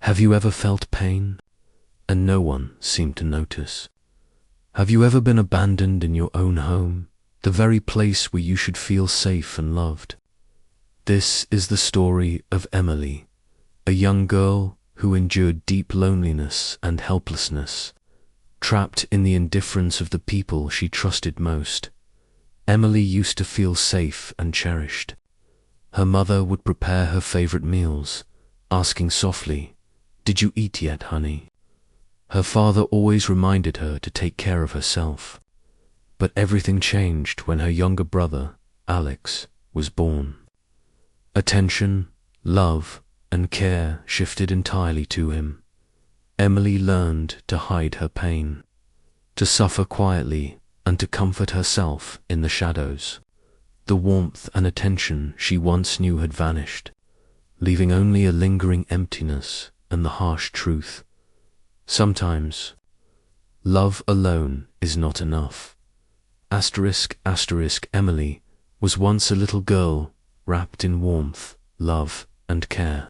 Have you ever felt pain, and no one seemed to notice? Have you ever been abandoned in your own home, the very place where you should feel safe and loved? This is the story of Emily, a young girl who endured deep loneliness and helplessness. Trapped in the indifference of the people she trusted most, Emily used to feel safe and cherished. Her mother would prepare her favorite meals, asking softly, "Did you eat yet, honey?" Her father always reminded her to take care of herself. But everything changed when her younger brother, Alex, was born. Attention, love, and care shifted entirely to him. Emily learned to hide her pain, to suffer quietly, and to comfort herself in the shadows. The warmth and attention she once knew had vanished, leaving only a lingering emptiness and the harsh truth. Sometimes, love alone is not enough. Emily was once a little girl wrapped in warmth, love, and care.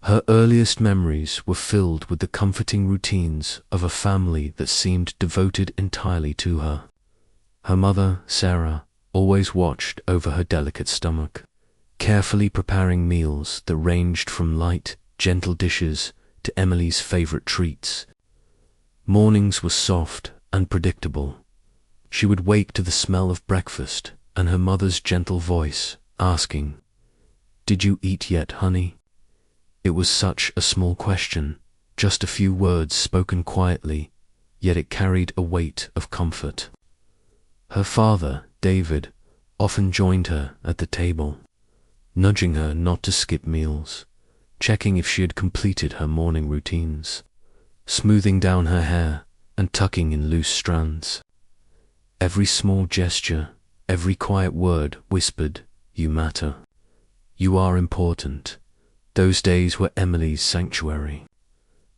Her earliest memories were filled with the comforting routines of a family that seemed devoted entirely to her. Her mother, Sarah, always watched over her delicate stomach, carefully preparing meals that ranged from light, gentle dishes to Emily's favorite treats. Mornings were soft and predictable. She would wake to the smell of breakfast and her mother's gentle voice asking, "Did you eat yet, honey?" It was such a small question, just a few words spoken quietly, yet it carried a weight of comfort. Her father, David, often joined her at the table, nudging her not to skip meals, checking if she had completed her morning routines, smoothing down her hair and tucking in loose strands. Every small gesture, every quiet word whispered, "You matter. You are important." Those days were Emily's sanctuary.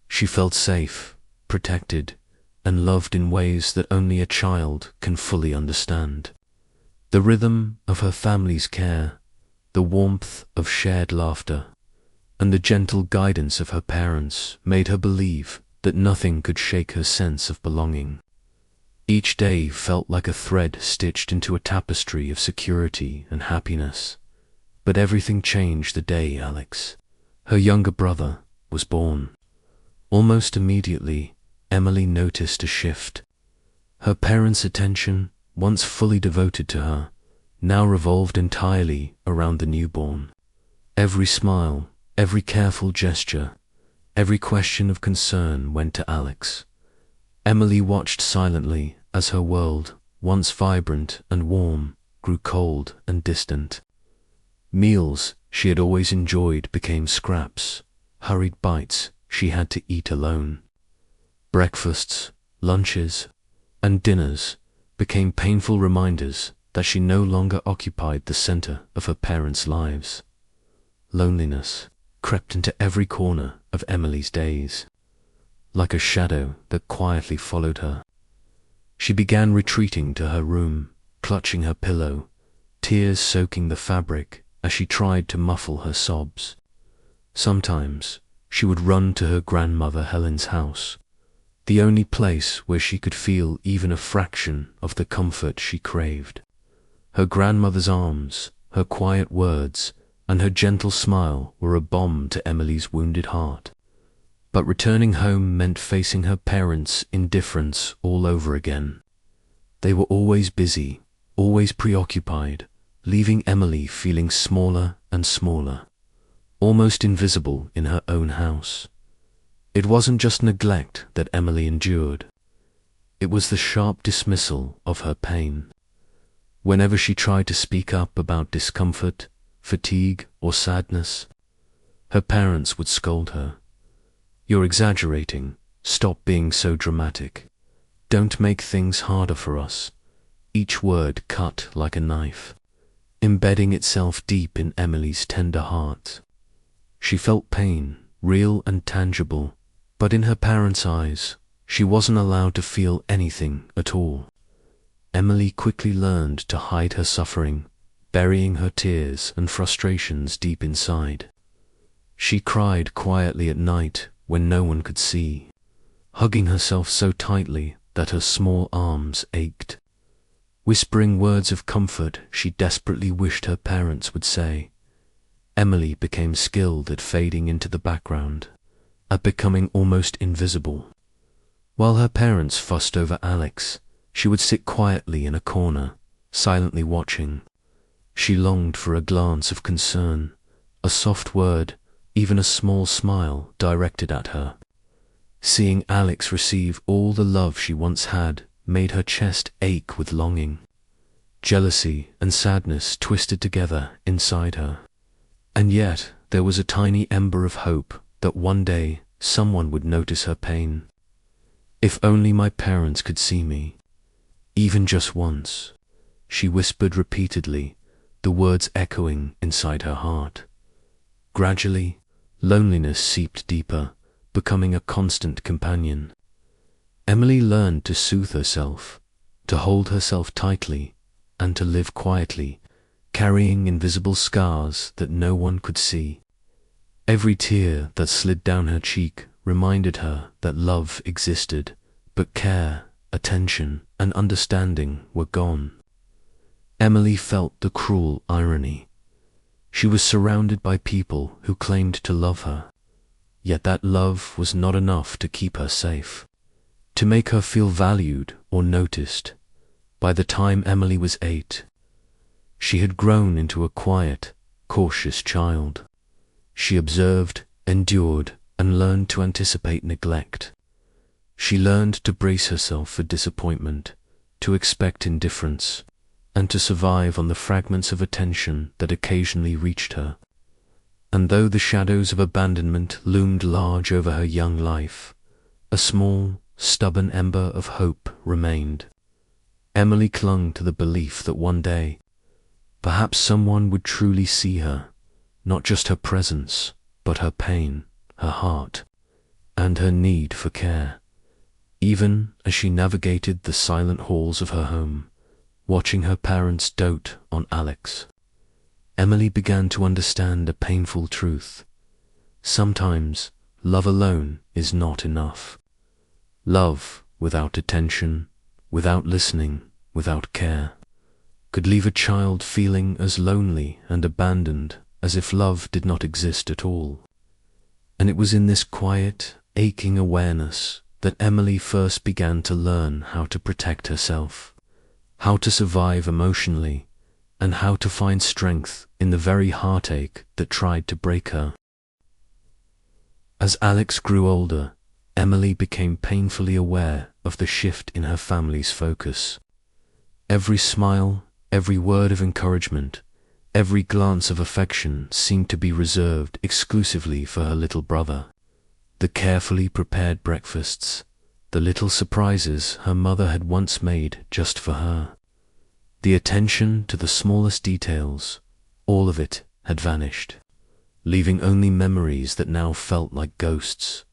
She felt safe, protected, and loved in ways that only a child can fully understand. The rhythm of her family's care, the warmth of shared laughter, and the gentle guidance of her parents made her believe that nothing could shake her sense of belonging. Each day felt like a thread stitched into a tapestry of security and happiness. But everything changed the day Alex, her younger brother, was born. Almost immediately, Emily noticed a shift. Her parents' attention, once fully devoted to her, now revolved entirely around the newborn. Every smile, every careful gesture, every question of concern went to Alex. Emily watched silently as her world, once vibrant and warm, grew cold and distant. Meals she had always enjoyed became scraps, hurried bites she had to eat alone. Breakfasts, lunches, and dinners became painful reminders that she no longer occupied the center of her parents' lives. Loneliness crept into every corner of Emily's days, like a shadow that quietly followed her. She began retreating to her room, clutching her pillow, tears soaking the fabric as she tried to muffle her sobs. Sometimes she would run to her grandmother Helen's house, the only place where she could feel even a fraction of the comfort she craved. Her grandmother's arms, her quiet words, and her gentle smile were a balm to Emily's wounded heart. But returning home meant facing her parents' indifference all over again. They were always busy, always preoccupied, leaving Emily feeling smaller and smaller, almost invisible in her own house. It wasn't just neglect that Emily endured. It was the sharp dismissal of her pain. Whenever she tried to speak up about discomfort, fatigue, or sadness, her parents would scold her. "You're exaggerating. Stop being so dramatic. Don't make things harder for us." Each word cut like a knife, embedding itself deep in Emily's tender heart. She felt pain, real and tangible, but in her parents' eyes, she wasn't allowed to feel anything at all. Emily quickly learned to hide her suffering, burying her tears and frustrations deep inside. She cried quietly at night when no one could see, hugging herself so tightly that her small arms ached, whispering words of comfort she desperately wished her parents would say. Emily became skilled at fading into the background, at becoming almost invisible. While her parents fussed over Alex, she would sit quietly in a corner, silently watching. She longed for a glance of concern, a soft word, even a small smile directed at her. Seeing Alex receive all the love she once had made her chest ache with longing. Jealousy and sadness twisted together inside her. And yet there was a tiny ember of hope that one day someone would notice her pain. If only my parents could see me, even just once, she whispered repeatedly, the words echoing inside her heart. Gradually, loneliness seeped deeper, becoming a constant companion. Emily learned to soothe herself, to hold herself tightly, and to live quietly, carrying invisible scars that no one could see. Every tear that slid down her cheek reminded her that love existed, but care, attention, and understanding were gone. Emily felt the cruel irony. She was surrounded by people who claimed to love her, yet that love was not enough to keep her safe, to make her feel valued or noticed. By the time Emily was 8, she had grown into a quiet, cautious child. She observed, endured, and learned to anticipate neglect. She learned to brace herself for disappointment, to expect indifference, and to survive on the fragments of attention that occasionally reached her. And though the shadows of abandonment loomed large over her young life, a small, stubborn ember of hope remained. Emily clung to the belief that one day, perhaps someone would truly see her, not just her presence, but her pain, her heart, and her need for care. Even as she navigated the silent halls of her home, watching her parents dote on Alex, Emily began to understand a painful truth. Sometimes love alone is not enough. Love without attention, without listening, without care, could leave a child feeling as lonely and abandoned as if love did not exist at all. And it was in this quiet, aching awareness that Emily first began to learn how to protect herself, how to survive emotionally, and how to find strength in the very heartache that tried to break her. As Alex grew older, Emily became painfully aware of the shift in her family's focus. Every smile, every word of encouragement, every glance of affection seemed to be reserved exclusively for her little brother. The carefully prepared breakfasts, the little surprises her mother had once made just for her, the attention to the smallest details, all of it had vanished, leaving only memories that now felt like ghosts.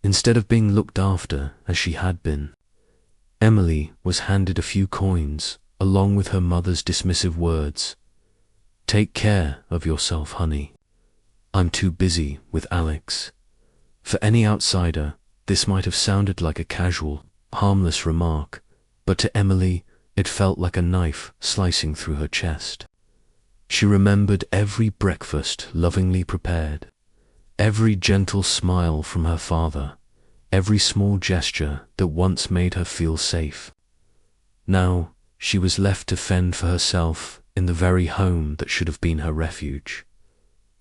Instead of being looked after as she had been, Emily was handed a few coins along with her mother's dismissive words. "Take care of yourself, honey. I'm too busy with Alex." For any outsider, this might have sounded like a casual, harmless remark, but to Emily, it felt like a knife slicing through her chest. She remembered every breakfast lovingly prepared, every gentle smile from her father, every small gesture that once made her feel safe. Now, she was left to fend for herself in the very home that should have been her refuge.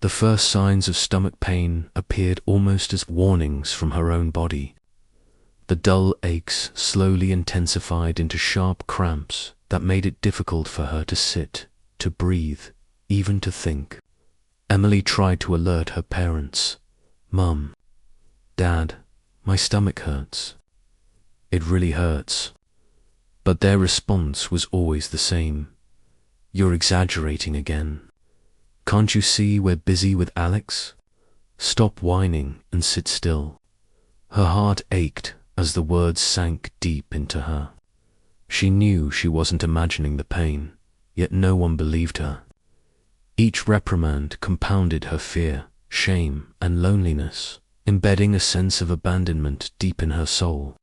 The first signs of stomach pain appeared almost as warnings from her own body. The dull aches slowly intensified into sharp cramps that made it difficult for her to sit, to breathe, even to think. Emily tried to alert her parents. "Mum, Dad, my stomach hurts. It really hurts." But their response was always the same. "You're exaggerating again. Can't you see we're busy with Alex? Stop whining and sit still." Her heart ached as the words sank deep into her. She knew she wasn't imagining the pain, yet no one believed her. Each reprimand compounded her fear, shame, and loneliness, embedding a sense of abandonment deep in her soul.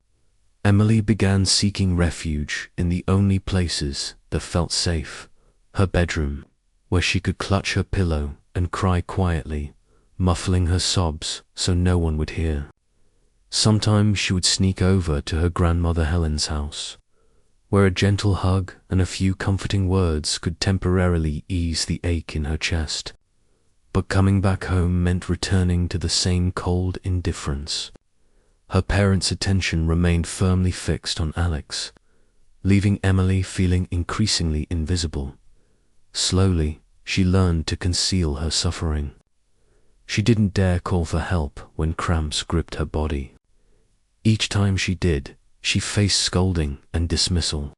Emily began seeking refuge in the only places that felt safe: her bedroom, where she could clutch her pillow and cry quietly, muffling her sobs so no one would hear. Sometimes she would sneak over to her grandmother Helen's house, where a gentle hug and a few comforting words could temporarily ease the ache in her chest. But coming back home meant returning to the same cold indifference. Her parents' attention remained firmly fixed on Alex, leaving Emily feeling increasingly invisible. Slowly, she learned to conceal her suffering. She didn't dare call for help when cramps gripped her body. Each time she did, she faced scolding and dismissal.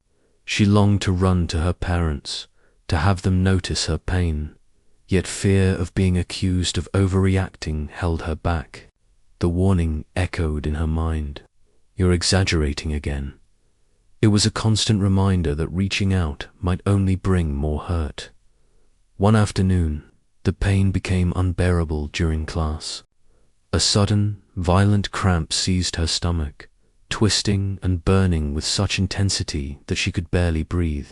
She longed to run to her parents, to have them notice her pain, yet fear of being accused of overreacting held her back. The warning echoed in her mind: "You're exaggerating again." It was a constant reminder that reaching out might only bring more hurt. One afternoon, the pain became unbearable during class. A sudden, violent cramp seized her stomach, twisting and burning with such intensity that she could barely breathe.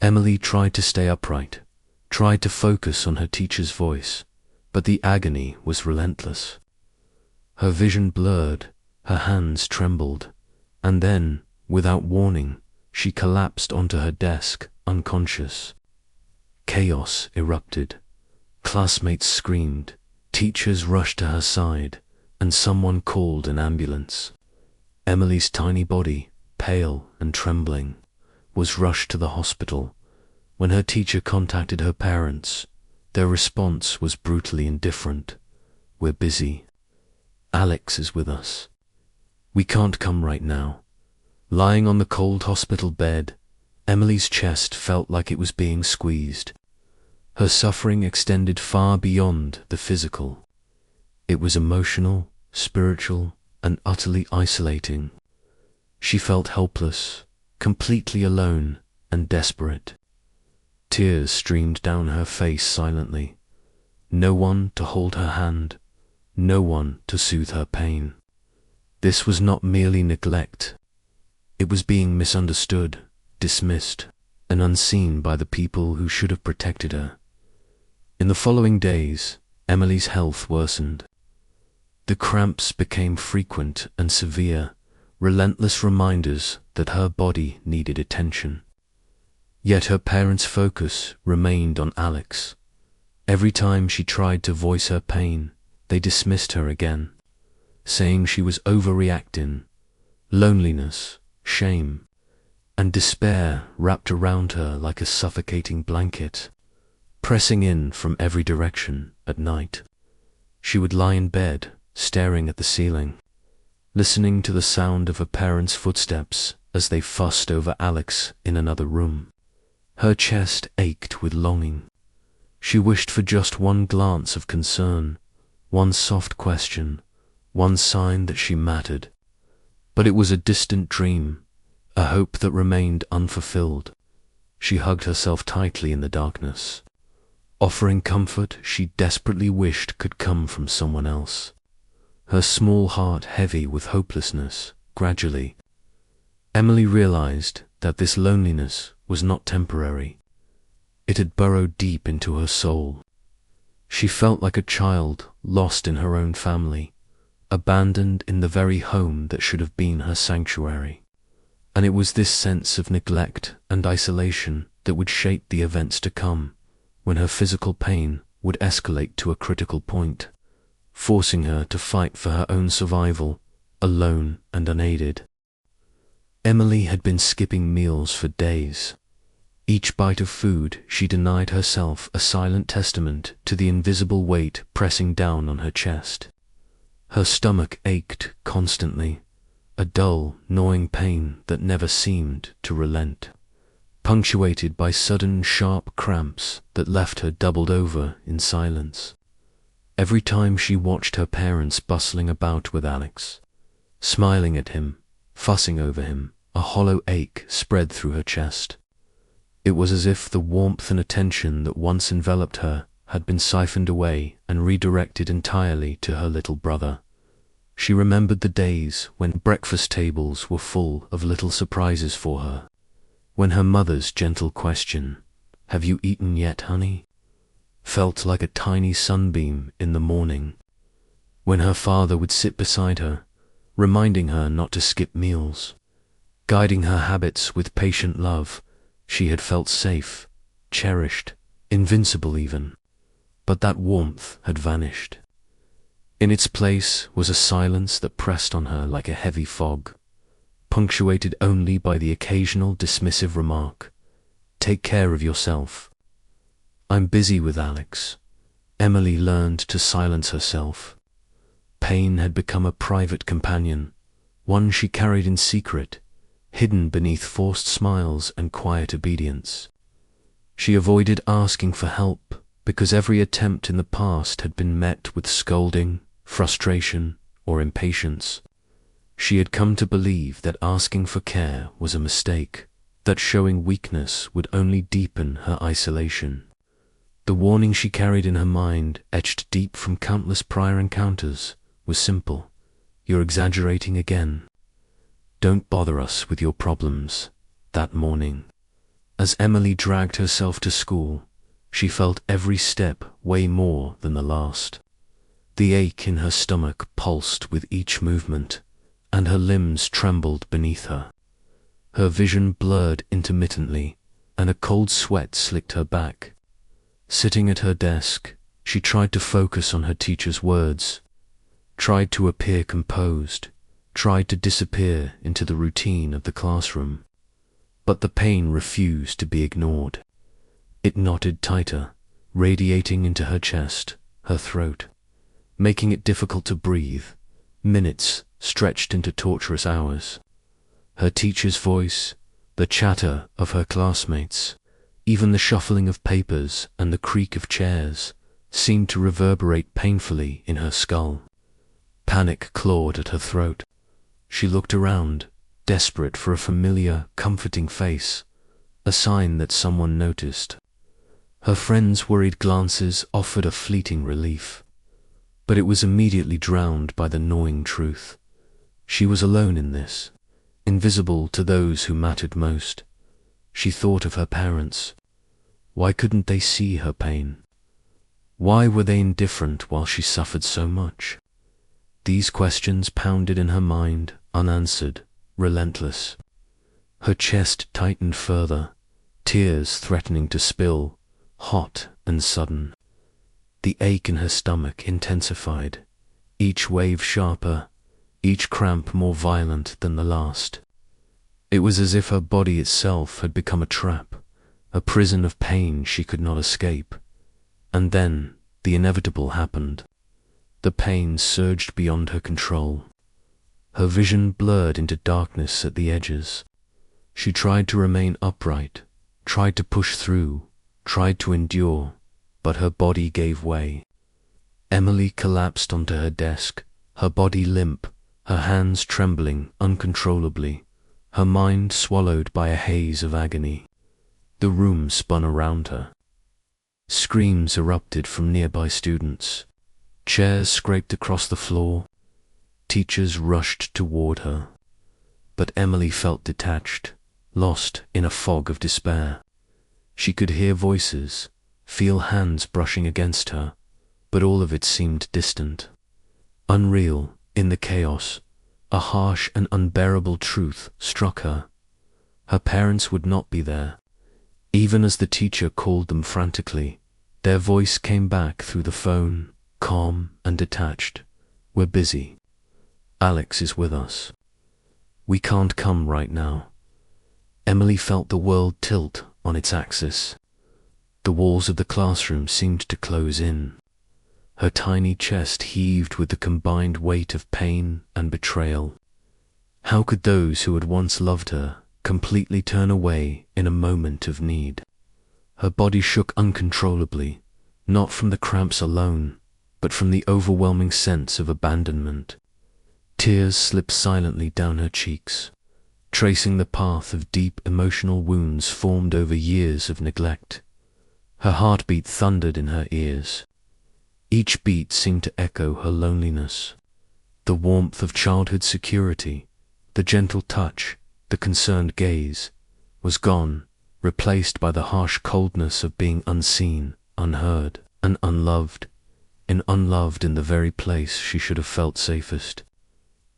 Emily tried to stay upright, tried to focus on her teacher's voice, but the agony was relentless. Her vision blurred, her hands trembled, and then, without warning, she collapsed onto her desk, unconscious. Chaos erupted. Classmates screamed, teachers rushed to her side, and someone called an ambulance. Emily's tiny body, pale and trembling, was rushed to the hospital. When her teacher contacted her parents, their response was brutally indifferent. "We're busy. Alex is with us. We can't come right now." Lying on the cold hospital bed, Emily's chest felt like it was being squeezed. Her suffering extended far beyond the physical. It was emotional, spiritual, and utterly isolating. She felt helpless, completely alone, and desperate. Tears streamed down her face silently. No one to hold her hand, no one to soothe her pain. This was not merely neglect. It was being misunderstood, dismissed, and unseen by the people who should have protected her. In the following days, Emily's health worsened. The cramps became frequent and severe, relentless reminders that her body needed attention. Yet her parents' focus remained on Alex. Every time she tried to voice her pain, they dismissed her again, saying she was overreacting. Loneliness, shame, and despair wrapped around her like a suffocating blanket, pressing in from every direction. At night, she would lie in bed, staring at the ceiling, listening to the sound of her parents' footsteps as they fussed over Alex in another room. Her chest ached with longing. She wished for just one glance of concern, one soft question, one sign that she mattered. But it was a distant dream, a hope that remained unfulfilled. She hugged herself tightly in the darkness, offering comfort she desperately wished could come from someone else. Her small heart heavy with hopelessness. Gradually, Emily realized that this loneliness was not temporary. It had burrowed deep into her soul. She felt like a child lost in her own family, abandoned in the very home that should have been her sanctuary. And it was this sense of neglect and isolation that would shape the events to come, when her physical pain would escalate to a critical point, forcing her to fight for her own survival, alone and unaided. Emily had been skipping meals for days. Each bite of food she denied herself a silent testament to the invisible weight pressing down on her chest. Her stomach ached constantly, a dull, gnawing pain that never seemed to relent, punctuated by sudden, sharp cramps that left her doubled over in silence. Every time she watched her parents bustling about with Alex, smiling at him, fussing over him, a hollow ache spread through her chest. It was as if the warmth and attention that once enveloped her had been siphoned away and redirected entirely to her little brother. She remembered the days when breakfast tables were full of little surprises for her, when her mother's gentle question, "Have you eaten yet, honey?" felt like a tiny sunbeam in the morning, when her father would sit beside her, reminding her not to skip meals, guiding her habits with patient love. She had felt safe, cherished, invincible even, but that warmth had vanished. In its place was a silence that pressed on her like a heavy fog, punctuated only by the occasional dismissive remark, "Take care of yourself." "I'm busy with Alex." Emily learned to silence herself. Pain had become a private companion, one she carried in secret, hidden beneath forced smiles and quiet obedience. She avoided asking for help because every attempt in the past had been met with scolding, frustration, or impatience. She had come to believe that asking for care was a mistake, that showing weakness would only deepen her isolation. The warning she carried in her mind, etched deep from countless prior encounters, was simple: "You're exaggerating again. Don't bother us with your problems." That morning, as Emily dragged herself to school, she felt every step weigh more than the last. The ache in her stomach pulsed with each movement, and her limbs trembled beneath her. Her vision blurred intermittently, and a cold sweat slicked her back. Sitting at her desk, she tried to focus on her teacher's words, tried to appear composed, tried to disappear into the routine of the classroom. But the pain refused to be ignored. It knotted tighter, radiating into her chest, her throat, making it difficult to breathe. Minutes stretched into torturous hours. Her teacher's voice, the chatter of her classmates, even the shuffling of papers and the creak of chairs seemed to reverberate painfully in her skull. Panic clawed at her throat. She looked around, desperate for a familiar, comforting face, a sign that someone noticed. Her friends' worried glances offered a fleeting relief, but it was immediately drowned by the gnawing truth. She was alone in this, invisible to those who mattered most. She thought of her parents. Why couldn't they see her pain? Why were they indifferent while she suffered so much? These questions pounded in her mind, unanswered, relentless. Her chest tightened further, tears threatening to spill, hot and sudden. The ache in her stomach intensified, each wave sharper, each cramp more violent than the last. It was as if her body itself had become a trap, a prison of pain she could not escape. And then the inevitable happened. The pain surged beyond her control. Her vision blurred into darkness at the edges. She tried to remain upright, tried to push through, tried to endure, but her body gave way. Emily collapsed onto her desk, her body limp, her hands trembling uncontrollably, her mind swallowed by a haze of agony. The room spun around her. Screams erupted from nearby students. Chairs scraped across the floor. Teachers rushed toward her. But Emily felt detached, lost in a fog of despair. She could hear voices, feel hands brushing against her, but all of it seemed distant. Unreal, in the chaos, a harsh and unbearable truth struck her. Her parents would not be there. Even as the teacher called them frantically, their voice came back through the phone, calm and detached. "We're busy. Alex is with us. We can't come right now." Emily felt the world tilt on its axis. The walls of the classroom seemed to close in. Her tiny chest heaved with the combined weight of pain and betrayal. How could those who had once loved her completely turn away in a moment of need? Her body shook uncontrollably, not from the cramps alone, but from the overwhelming sense of abandonment. Tears slipped silently down her cheeks, tracing the path of deep emotional wounds formed over years of neglect. Her heartbeat thundered in her ears. Each beat seemed to echo her loneliness. The warmth of childhood security, the gentle touch, the concerned gaze, was gone, replaced by the harsh coldness of being unseen, unheard, and unloved in the very place she should have felt safest.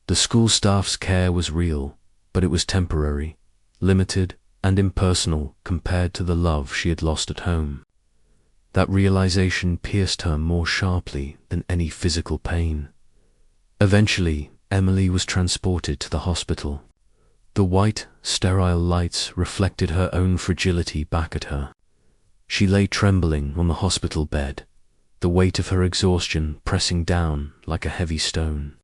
The school staff's care was real, but it was temporary, limited, and impersonal compared to the love she had lost at home. That realization pierced her more sharply than any physical pain. Eventually, Emily was transported to the hospital. The white, sterile lights reflected her own fragility back at her. She lay trembling on the hospital bed, the weight of her exhaustion pressing down like a heavy stone.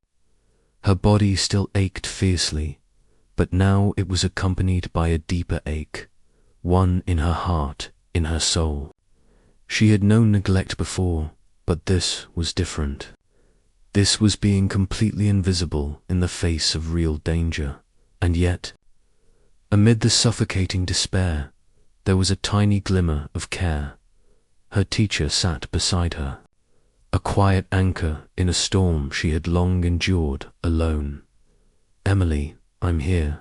Her body still ached fiercely, but now it was accompanied by a deeper ache, one in her heart, in her soul. She had known neglect before, but this was different. This was being completely invisible in the face of real danger. And yet, amid the suffocating despair, there was a tiny glimmer of care. Her teacher sat beside her, a quiet anchor in a storm she had long endured alone. "Emily, I'm here.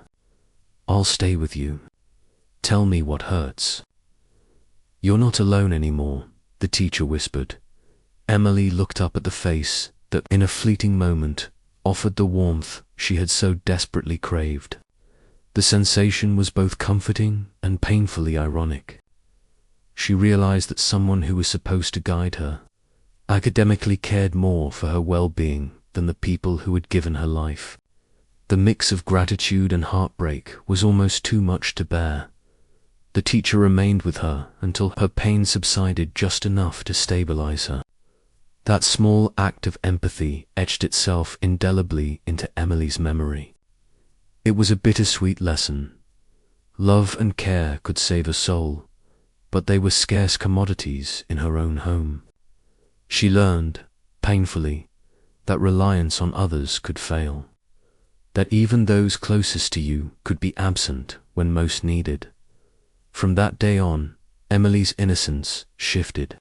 I'll stay with you. Tell me what hurts." "You're not alone anymore," the teacher whispered. Emily looked up at the face that, in a fleeting moment, offered the warmth she had so desperately craved. The sensation was both comforting and painfully ironic. She realized that someone who was supposed to guide her academically cared more for her well-being than the people who had given her life. The mix of gratitude and heartbreak was almost too much to bear. The teacher remained with her until her pain subsided just enough to stabilize her. That small act of empathy etched itself indelibly into Emily's memory. It was a bittersweet lesson. Love and care could save a soul, but they were scarce commodities in her own home. She learned, painfully, that reliance on others could fail, that even those closest to you could be absent when most needed. From that day on, Emily's innocence shifted.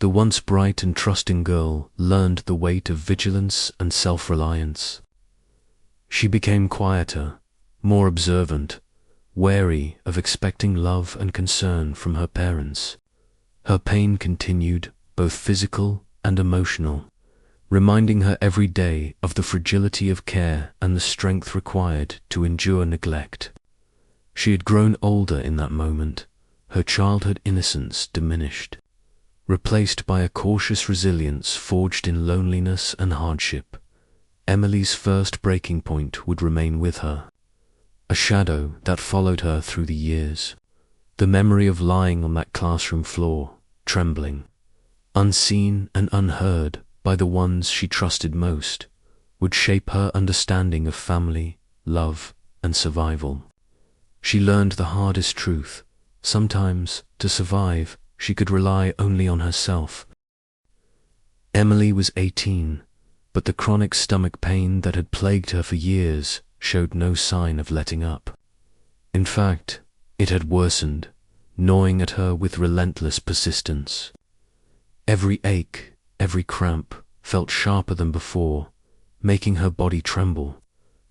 The once bright and trusting girl learned the weight of vigilance and self-reliance. She became quieter, more observant, wary of expecting love and concern from her parents. Her pain continued, both physical and emotional, reminding her every day of the fragility of care and the strength required to endure neglect. She had grown older in that moment, her childhood innocence diminished, replaced by a cautious resilience forged in loneliness and hardship. Emily's first breaking point would remain with her, a shadow that followed her through the years. The memory of lying on that classroom floor, trembling, unseen and unheard by the ones she trusted most, would shape her understanding of family, love, and survival. She learned the hardest truth. Sometimes, to survive, she could rely only on herself. Emily was 18, but the chronic stomach pain that had plagued her for years showed no sign of letting up. In fact, it had worsened, gnawing at her with relentless persistence. Every ache, every cramp felt sharper than before, making her body tremble,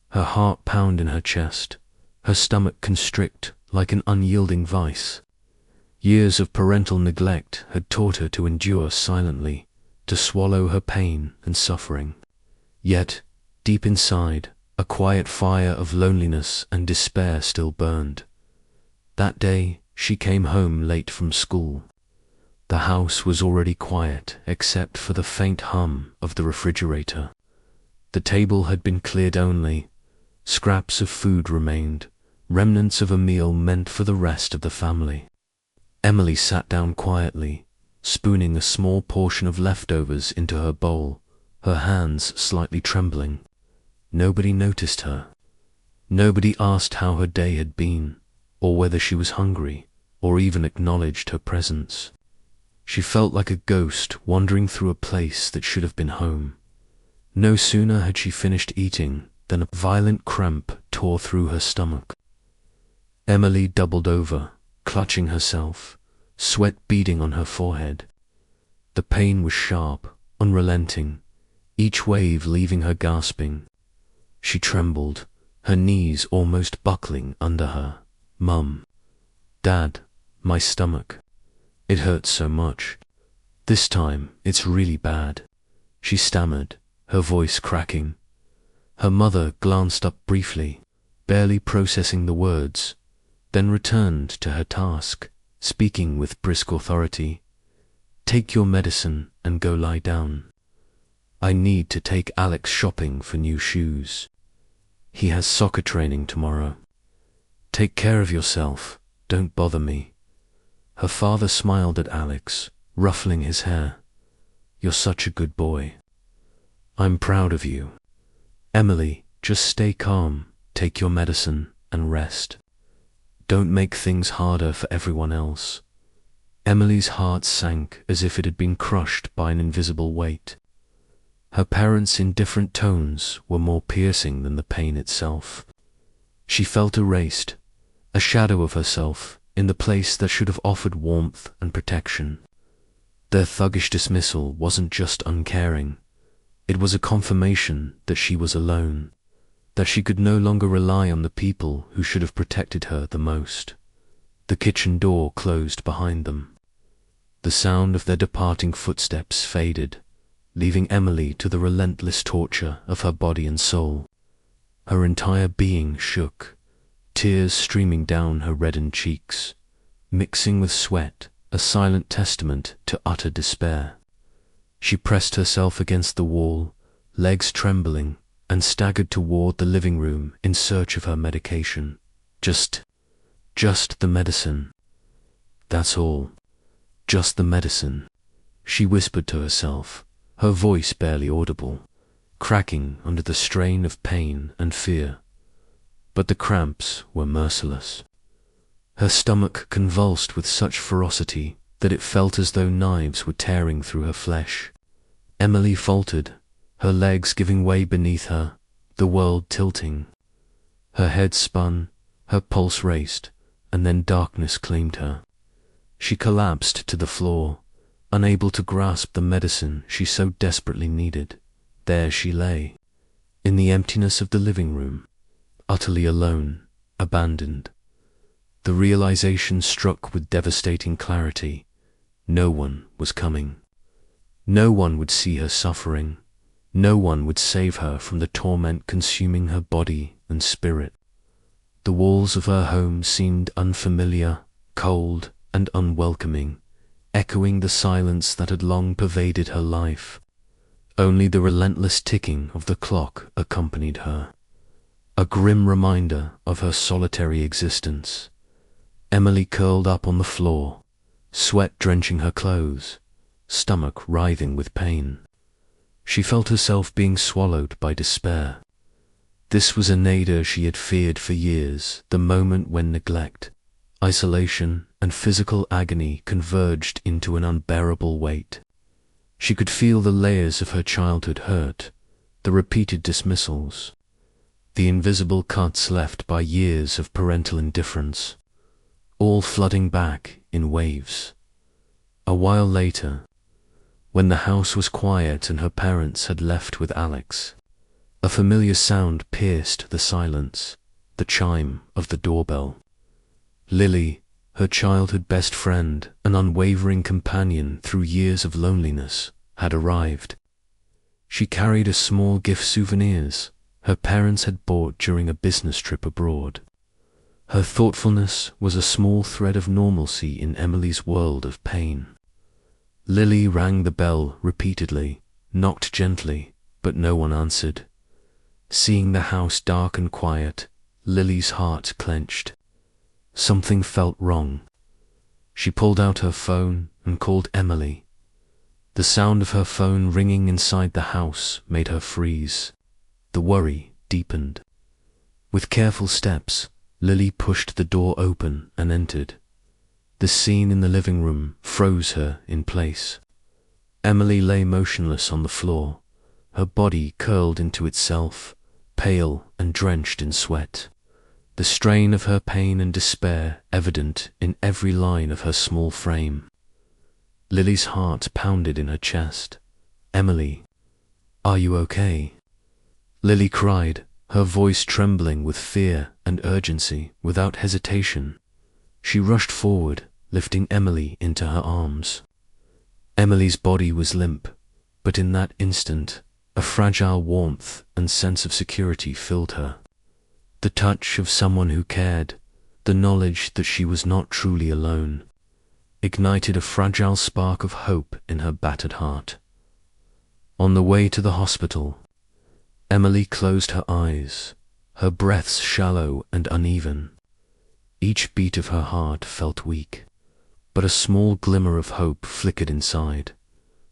her heart pound in her chest, her stomach constrict like an unyielding vice. Years of parental neglect had taught her to endure silently, to swallow her pain and suffering. Yet, deep inside, a quiet fire of loneliness and despair still burned. That day, she came home late from school. The house was already quiet except for the faint hum of the refrigerator. The table had been cleared only. Scraps of food remained, remnants of a meal meant for the rest of the family. Emily sat down quietly, spooning a small portion of leftovers into her bowl, her hands slightly trembling. Nobody noticed her. Nobody asked how her day had been, or whether she was hungry, or even acknowledged her presence. She felt like a ghost wandering through a place that should have been home. No sooner had she finished eating than a violent cramp tore through her stomach. Emily doubled over, clutching herself, sweat beading on her forehead. The pain was sharp, unrelenting, each wave leaving her gasping. She trembled, her knees almost buckling under her. "Mum, Dad, my stomach. It hurts so much. This time, it's really bad," she stammered, her voice cracking. Her mother glanced up briefly, barely processing the words, then returned to her task, speaking with brisk authority. "Take your medicine and go lie down. I need to take Alex shopping for new shoes. He has soccer training tomorrow. Take care of yourself, don't bother me." Her father smiled at Alex, ruffling his hair. "You're such a good boy. I'm proud of you. Emily, just stay calm, take your medicine, and rest. Don't make things harder for everyone else." Emily's heart sank as if it had been crushed by an invisible weight. Her parents' indifferent tones were more piercing than the pain itself. She felt erased, a shadow of herself in the place that should have offered warmth and protection. Their thuggish dismissal wasn't just uncaring. It was a confirmation that she was alone, that she could no longer rely on the people who should have protected her the most. The kitchen door closed behind them. The sound of their departing footsteps faded, leaving Emily to the relentless torture of her body and soul. Her entire being shook, tears streaming down her reddened cheeks, mixing with sweat, a silent testament to utter despair. She pressed herself against the wall, legs trembling, and staggered toward the living room in search of her medication. Just the medicine. That's all. Just the medicine, she whispered to herself, her voice barely audible, cracking under the strain of pain and fear. But the cramps were merciless. Her stomach convulsed with such ferocity that it felt as though knives were tearing through her flesh. Emily faltered, her legs giving way beneath her, the world tilting. Her head spun, her pulse raced, and then darkness claimed her. She collapsed to the floor, unable to grasp the medicine she so desperately needed. There she lay, in the emptiness of the living room, utterly alone, abandoned. The realization struck with devastating clarity. No one was coming. No one would see her suffering. No one would save her from the torment consuming her body and spirit. The walls of her home seemed unfamiliar, cold, and unwelcoming, echoing the silence that had long pervaded her life. Only the relentless ticking of the clock accompanied her, a grim reminder of her solitary existence. Emily curled up on the floor, sweat drenching her clothes, stomach writhing with pain. She felt herself being swallowed by despair. This was a nadir she had feared for years, the moment when neglect, isolation, and physical agony converged into an unbearable weight. She could feel the layers of her childhood hurt, the repeated dismissals, the invisible cuts left by years of parental indifference, all flooding back in waves. A while later, when the house was quiet and her parents had left with Alex, a familiar sound pierced the silence, the chime of the doorbell. Lily, her childhood best friend, an unwavering companion through years of loneliness, had arrived. She carried a small gift souvenirs her parents had bought during a business trip abroad. Her thoughtfulness was a small thread of normalcy in Emily's world of pain. Lily rang the bell repeatedly, knocked gently, but no one answered. Seeing the house dark and quiet, Lily's heart clenched. Something felt wrong. She pulled out her phone and called Emily. The sound of her phone ringing inside the house made her freeze. The worry deepened. With careful steps, Lily pushed the door open and entered. The scene in the living room froze her in place. Emily lay motionless on the floor, her body curled into itself, pale and drenched in sweat. the strain of her pain and despair evident in every line of her small frame. Lily's heart pounded in her chest. "Emily, are you okay?" Lily cried, her voice trembling with fear and urgency. Without hesitation, she rushed forward, lifting Emily into her arms. Emily's body was limp, but in that instant, a fragile warmth and sense of security filled her. The touch of someone who cared, the knowledge that she was not truly alone, ignited a fragile spark of hope in her battered heart. On the way to the hospital, Emily closed her eyes, her breaths shallow and uneven. Each beat of her heart felt weak, but a small glimmer of hope flickered inside.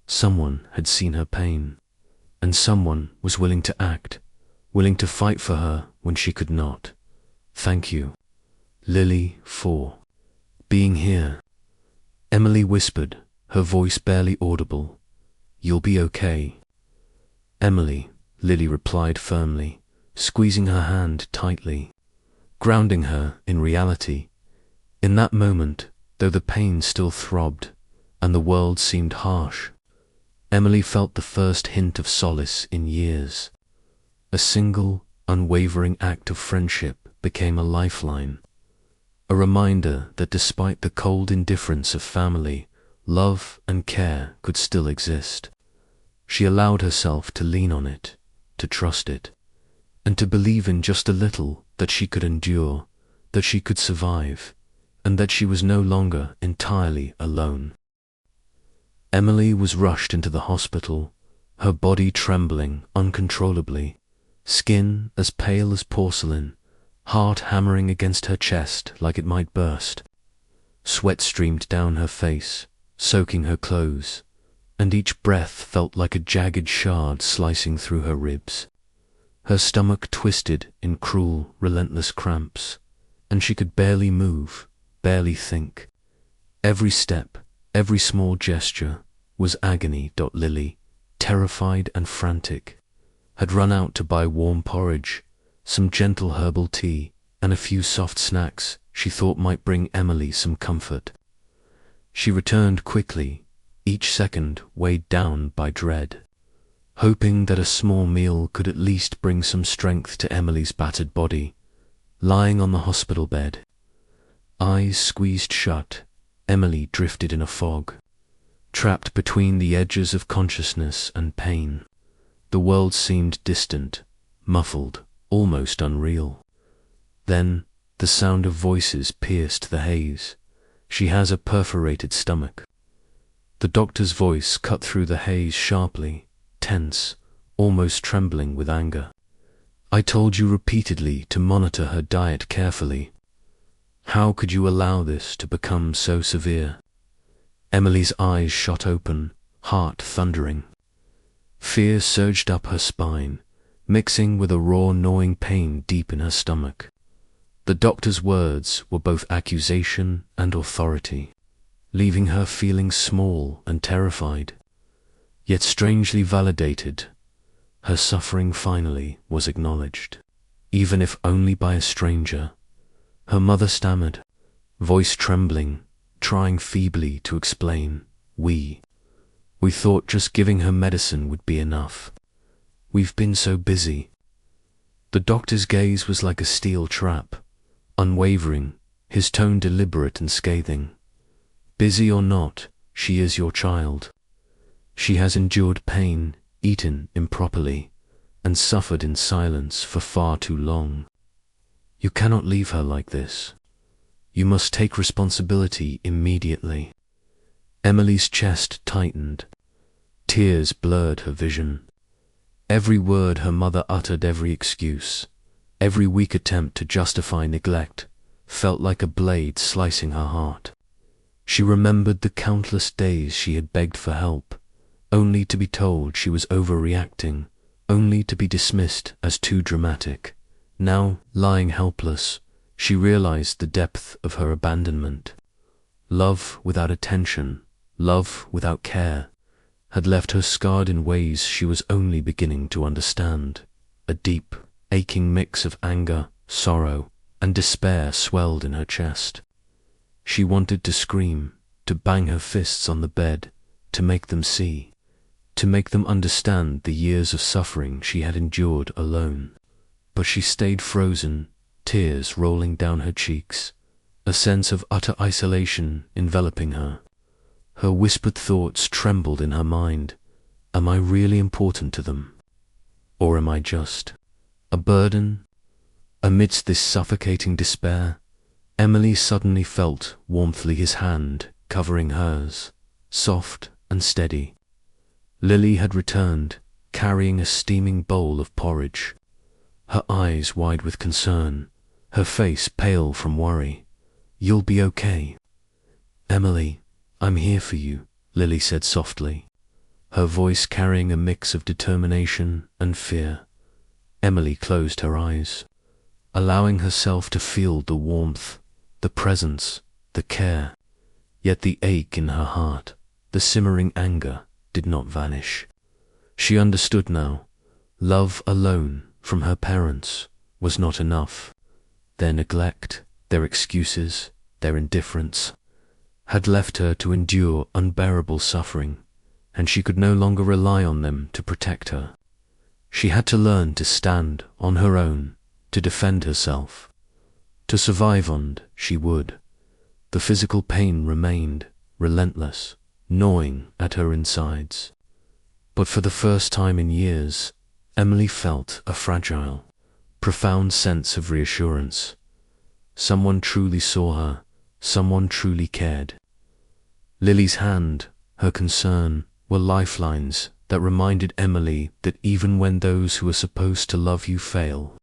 Someone had seen her pain, and someone was willing to act, willing to fight for her when she could not. "Thank you, Lily, for being here," Emily whispered, her voice barely audible. "You'll be okay." "Emily," Lily replied firmly, squeezing her hand tightly, grounding her in reality. In that moment, though the pain still throbbed and the world seemed harsh, Emily felt the first hint of solace in years. A single, unwavering act of friendship became a lifeline, a reminder that despite the cold indifference of family, love and care could still exist. She allowed herself to lean on it, to trust it, and to believe in just a little that she could endure, that she could survive, and that she was no longer entirely alone. Emily was rushed into the hospital, her body trembling uncontrollably, skin as pale as porcelain, heart hammering against her chest like it might burst. Sweat streamed down her face, soaking her clothes, and each breath felt like a jagged shard slicing through her ribs. Her stomach twisted in cruel, relentless cramps, and she could barely move, barely think. Every step, every small gesture was agony. Lily, terrified and frantic, had run out to buy warm porridge, some gentle herbal tea, and a few soft snacks she thought might bring Emily some comfort. She returned quickly, each second weighed down by dread, hoping that a small meal could at least bring some strength to Emily's battered body. Lying on the hospital bed, eyes squeezed shut, Emily drifted in a fog, trapped between the edges of consciousness and pain. The world seemed distant, muffled, almost unreal. Then the sound of voices pierced the haze. "She has a perforated stomach." The doctor's voice cut through the haze sharply, tense, almost trembling with anger. "I told you repeatedly to monitor her diet carefully. How could you allow this to become so severe?" Emily's eyes shot open, heart thundering. Fear surged up her spine, mixing with a raw, gnawing pain deep in her stomach. The doctor's words were both accusation and authority, leaving her feeling small and terrified, yet strangely validated. Her suffering finally was acknowledged, even if only by a stranger. Her mother stammered, voice trembling, trying feebly to explain. We thought just giving her medicine would be enough. We've been so busy." The doctor's gaze was like a steel trap, unwavering, his tone deliberate and scathing. "Busy or not, she is your child. She has endured pain, eaten improperly, and suffered in silence for far too long. You cannot leave her like this. You must take responsibility immediately." Emily's chest tightened. Tears blurred her vision. Every word her mother uttered, every excuse, every weak attempt to justify neglect, felt like a blade slicing her heart. She remembered the countless days she had begged for help, only to be told she was overreacting, only to be dismissed as too dramatic. Now, lying helpless, she realized the depth of her abandonment. Love without attention, love without care, had left her scarred in ways she was only beginning to understand. A deep, aching mix of anger, sorrow, and despair swelled in her chest. She wanted to scream, to bang her fists on the bed, to make them see, to make them understand the years of suffering she had endured alone. But she stayed frozen, tears rolling down her cheeks, a sense of utter isolation enveloping her. Her whispered thoughts trembled in her mind. Am I really important to them? Or am I just a burden? Amidst this suffocating despair, Emily suddenly felt warmly his hand covering hers, soft and steady. Lily had returned, carrying a steaming bowl of porridge, her eyes wide with concern, her face pale from worry. You'll be okay. Emily, I'm here for you, Lily said softly, her voice carrying a mix of determination and fear. Emily closed her eyes, allowing herself to feel the warmth, the presence, the care. Yet the ache in her heart, the simmering anger, did not vanish. She understood now. Love alone from her parents was not enough. Their neglect, their excuses, their indifference had left her to endure unbearable suffering, and she could no longer rely on them to protect her. She had to learn to stand on her own, to defend herself. To survive on, she would. The physical pain remained, relentless, gnawing at her insides. But for the first time in years, Emily felt a fragile, profound sense of reassurance. Someone truly saw her, someone truly cared. Lily's hand, her concern, were lifelines that reminded Emily that even when those who are supposed to love you fail,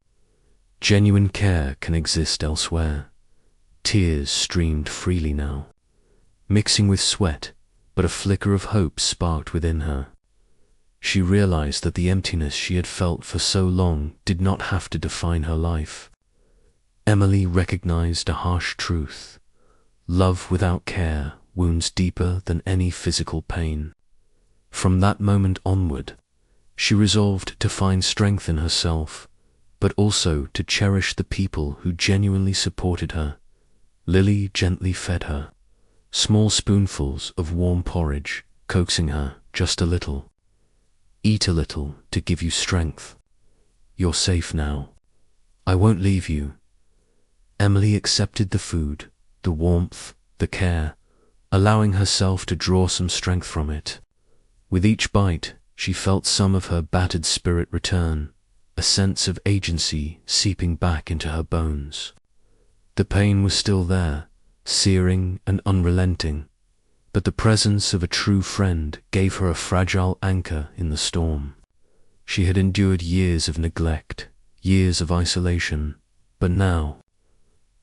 genuine care can exist elsewhere. Tears streamed freely now, mixing with sweat, but a flicker of hope sparked within her. She realized that the emptiness she had felt for so long did not have to define her life. Emily recognized a harsh truth. Love without care wounds deeper than any physical pain. From that moment onward, she resolved to find strength in herself, but also to cherish the people who genuinely supported her. Lily gently fed her, small spoonfuls of warm porridge, coaxing her just a little. Eat a little to give you strength. You're safe now. I won't leave you. Emily accepted the food, the warmth, the care, allowing herself to draw some strength from it. With each bite, she felt some of her battered spirit return, a sense of agency seeping back into her bones. The pain was still there, searing and unrelenting, but the presence of a true friend gave her a fragile anchor in the storm. She had endured years of neglect, years of isolation, but now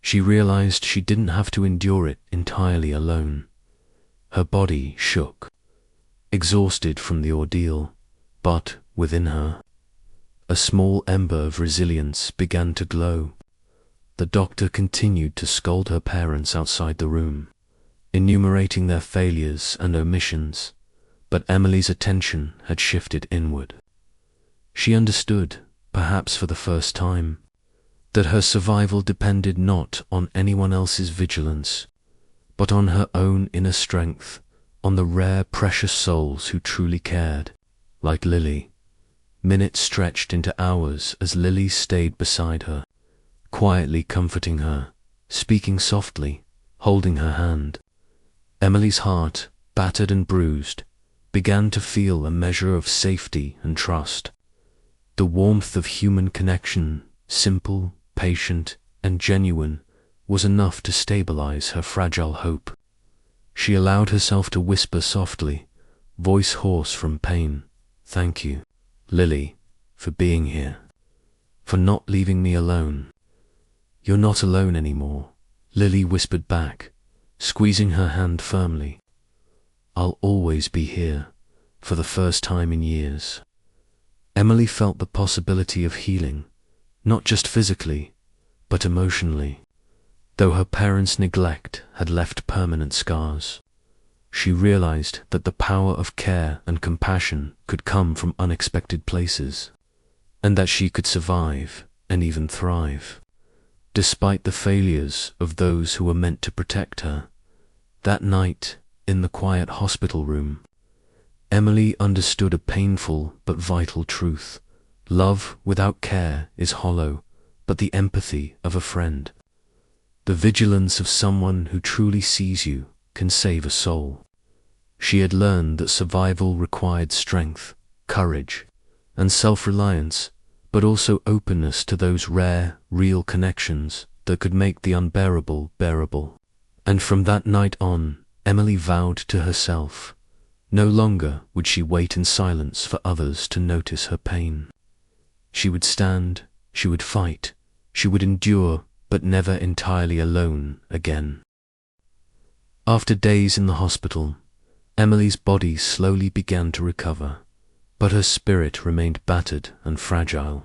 she realized she didn't have to endure it entirely alone. Her body shook, exhausted from the ordeal, but within her, a small ember of resilience began to glow. The doctor continued to scold her parents outside the room, enumerating their failures and omissions, but Emily's attention had shifted inward. She understood, perhaps for the first time, that her survival depended not on anyone else's vigilance, but on her own inner strength, on the rare, precious souls who truly cared, like Lily. Minutes stretched into hours as Lily stayed beside her, quietly comforting her, speaking softly, holding her hand. Emily's heart, battered and bruised, began to feel a measure of safety and trust. The warmth of human connection, simple, patient, and genuine, was enough to stabilize her fragile hope. She allowed herself to whisper softly, voice hoarse from pain, "Thank you, Lily, for being here, for not leaving me alone." "You're not alone anymore," Lily whispered back, squeezing her hand firmly. "I'll always be here," for the first time in years. Emily felt the possibility of healing, not just physically, but emotionally. Though her parents' neglect had left permanent scars, she realized that the power of care and compassion could come from unexpected places, and that she could survive and even thrive. despite the failures of those who were meant to protect her. That night, in the quiet hospital room, Emily understood a painful but vital truth. Love without care is hollow, but the empathy of a friend, the vigilance of someone who truly sees you, can save a soul. She had learned that survival required strength, courage, and self-reliance, but also openness to those rare, real connections that could make the unbearable bearable. And from that night on, Emily vowed to herself, no longer would she wait in silence for others to notice her pain. She would stand, she would fight, she would endure, but never entirely alone again. After days in the hospital, Emily's body slowly began to recover, but her spirit remained battered and fragile.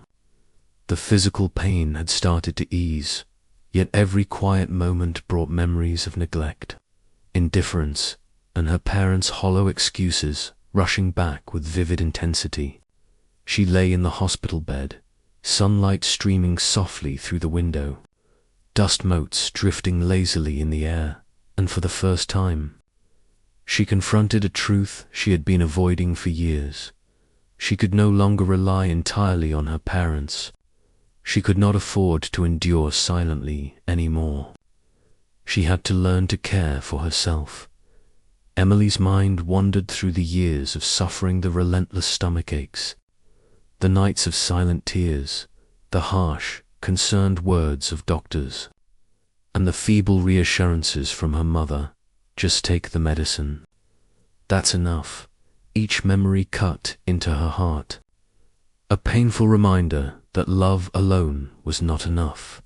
The physical pain had started to ease, yet every quiet moment brought memories of neglect, indifference, and her parents' hollow excuses rushing back with vivid intensity. She lay in the hospital bed, sunlight streaming softly through the window, dust motes drifting lazily in the air, and for the first time, she confronted a truth she had been avoiding for years. She could no longer rely entirely on her parents. She could not afford to endure silently anymore. She had to learn to care for herself. Emily's mind wandered through the years of suffering, the relentless stomach aches, the nights of silent tears, the harsh, concerned words of doctors, and the feeble reassurances from her mother, just take the medicine. That's enough. Each memory cut into her heart, a painful reminder that love alone was not enough.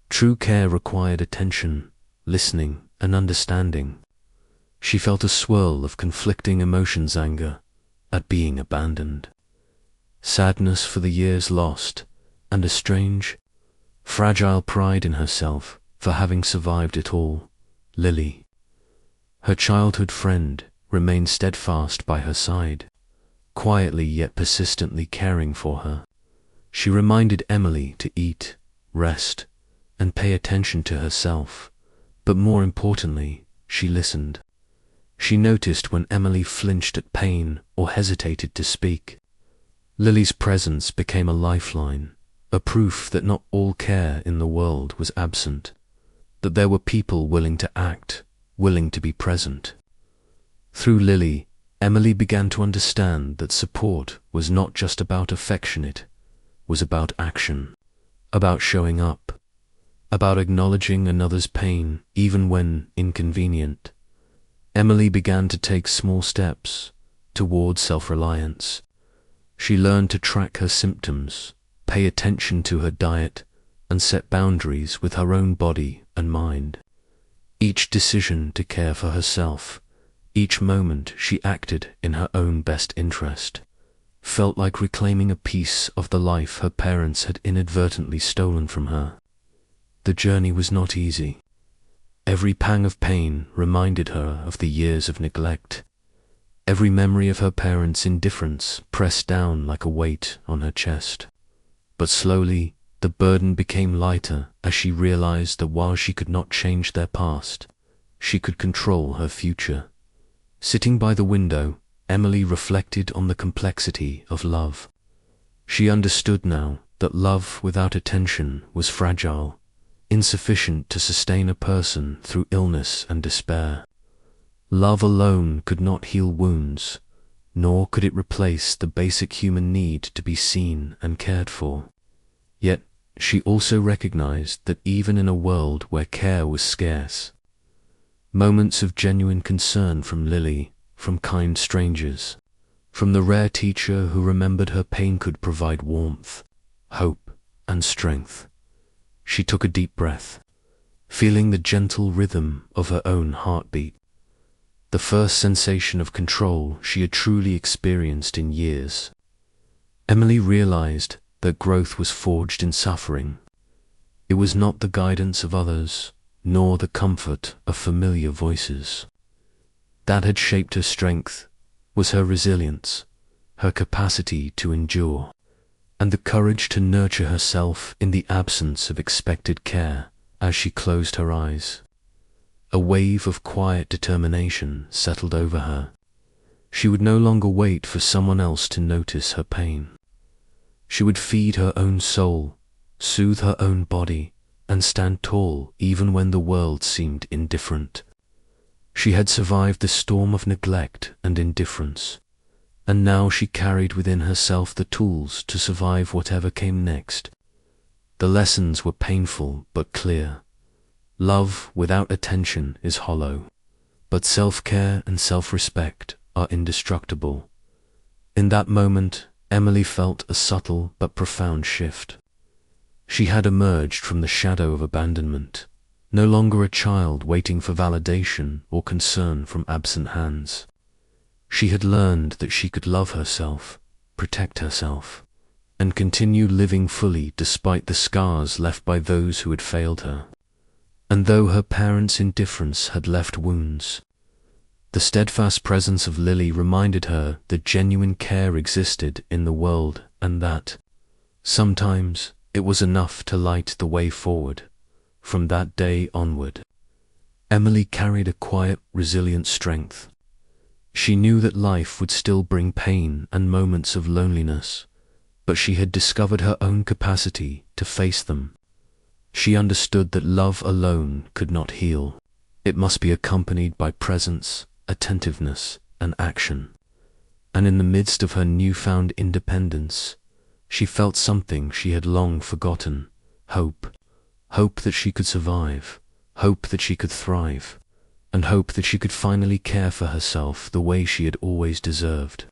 True care required attention, listening, and understanding. She felt a swirl of conflicting emotions: anger at being abandoned, sadness for the years lost, and a strange, fragile pride in herself for having survived it all. Lily, her childhood friend, remained steadfast by her side, quietly yet persistently caring for her. She reminded Emily to eat, rest, and pay attention to herself, but more importantly, she listened. She noticed when Emily flinched at pain or hesitated to speak. Lily's presence became a lifeline, a proof that not all care in the world was absent, that there were people willing to act, willing to be present. Through Lily, Emily began to understand that support was not just about affection, it was about action, about showing up, about acknowledging another's pain, even when inconvenient. Emily began to take small steps toward self-reliance. She learned to track her symptoms, pay attention to her diet, and set boundaries with her own body and mind. Each decision to care for herself, each moment she acted in her own best interest, felt like reclaiming a piece of the life her parents had inadvertently stolen from her. The journey was not easy. Every pang of pain reminded her of the years of neglect. Every memory of her parents' indifference pressed down like a weight on her chest. But slowly, the burden became lighter as she realized that while she could not change their past, she could control her future. Sitting by the window, Emily reflected on the complexity of love. She understood now that love without attention was fragile, insufficient to sustain a person through illness and despair. Love alone could not heal wounds, nor could it replace the basic human need to be seen and cared for. Yet, she also recognized that even in a world where care was scarce, moments of genuine concern from Lily, from kind strangers, from the rare teacher who remembered her pain could provide warmth, hope, and strength. She took a deep breath, feeling the gentle rhythm of her own heartbeat, the first sensation of control she had truly experienced in years. Emily realized that growth was forged in suffering. It was not the guidance of others, nor the comfort of familiar voices. That had shaped her strength was her resilience, her capacity to endure. and the courage to nurture herself in the absence of expected care. As she closed her eyes, a wave of quiet determination settled over her. She would no longer wait for someone else to notice her pain. She would feed her own soul, soothe her own body, and stand tall even when the world seemed indifferent. She had survived the storm of neglect and indifference, and now she carried within herself the tools to survive whatever came next. The lessons were painful but clear. Love without attention is hollow, but self-care and self-respect are indestructible. In that moment, Emily felt a subtle but profound shift. She had emerged from the shadow of abandonment, no longer a child waiting for validation or concern from absent hands. She had learned that she could love herself, protect herself, and continue living fully despite the scars left by those who had failed her. And though her parents' indifference had left wounds, the steadfast presence of Lily reminded her that genuine care existed in the world and that, sometimes, it was enough to light the way forward. From that day onward, Emily carried a quiet, resilient strength. She knew that life would still bring pain and moments of loneliness, but she had discovered her own capacity to face them. She understood that love alone could not heal. It must be accompanied by presence, attentiveness, and action. And in the midst of her newfound independence, she felt something she had long forgotten: hope. Hope that she could survive, hope that she could thrive, and hope that she could finally care for herself the way she had always deserved.